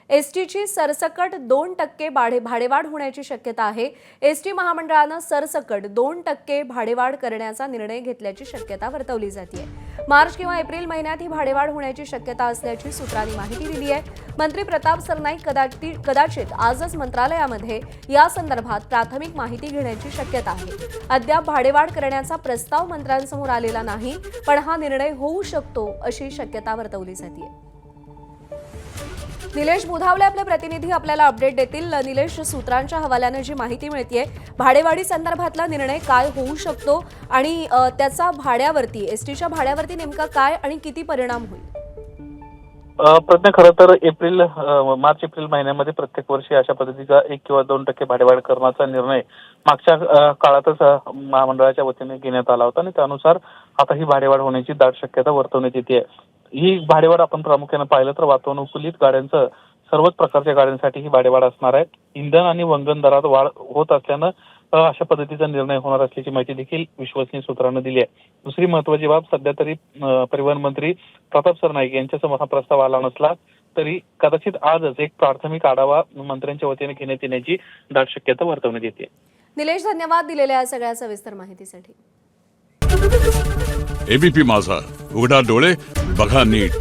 एसटीची सरसकट 2% भाडेवाढ होण्याची शक्यता आहे। एसटी महामंडळानं सरसकट 2% भाडेवाढ करण्याचा निर्णय घेतल्याची शक्यता वर्तवली जाते। मार्च किंवा एप्रिल महिन्यात ही भाडेवाढ होण्याची शक्यता असल्याची सूत्रांनी माहिती दिली आहे। मंत्री प्रताप सरनाईक कदाचित आजच मंत्रालयामध्ये या संदर्भात प्राथमिक माहिती घेण्याची शक्यता आहे। अद्याप भाडेवाढ करण्याचा प्रस्ताव मंत्र्यांसमोर आलेला नाही, पण हा निर्णय होऊ शकतो अशी शक्यता वर्तवली जाते। निलेश बुधावले आपले प्रतिनिधी आपल्याला अपडेट देतील। निलेश, सूत्रांच्या हवाल्याने जी माहिती मिळतेय, भाडेवाढी संदर्भातला निर्णय काय होऊ शकतो आणि त्याचा भाड्यावरती एसटीच्या भाड्यावरती नेमका काय आणि किती परिणाम होईल? प्रज्ञा, खरं तर मार्च एप्रिल महिन्यामध्ये प्रत्येक वर्षी अशा पद्धतीचा 1 किंवा 2% भाडेवाढ करण्याचा निर्णय मागच्या काळातच महामंडळाच्या वतीने घेण्यात आला होता आणि त्यानुसार आता ही भाडेवाढ होण्याची दाट शक्यता वर्तवण्यात येते। ही भाडेवाढ आपण प्रामुख्याने पाहिलं तर वातानुकूलित गाड्यांचं सर्वच प्रकारच्या गाड्यांसाठी ही भाडेवाढ असणार आहे। इंधन आणि वंगण दरात वाढ होत असल्यानं अशा पद्धतीचा निर्णय होणार असल्याची माहिती देखील विश्वसनीय सूत्रांनी दिली आहे। दुसरी महत्त्वाची बाब, सध्या तरी परिवहन मंत्री प्रताप सरनाईक यांच्यासमोर हा प्रस्ताव आला नसला तरी कदाचित आजच एक प्राथमिक आढावा मंत्र्यांच्या वतीने घेण्यात येण्याची दाट शक्यता वर्तवण्यात येते। निलेश, धन्यवाद दिलेल्या सगळ्या सविस्तर माहितीसाठी। एबीपी माझा, उघडा डोळे बघा नीट।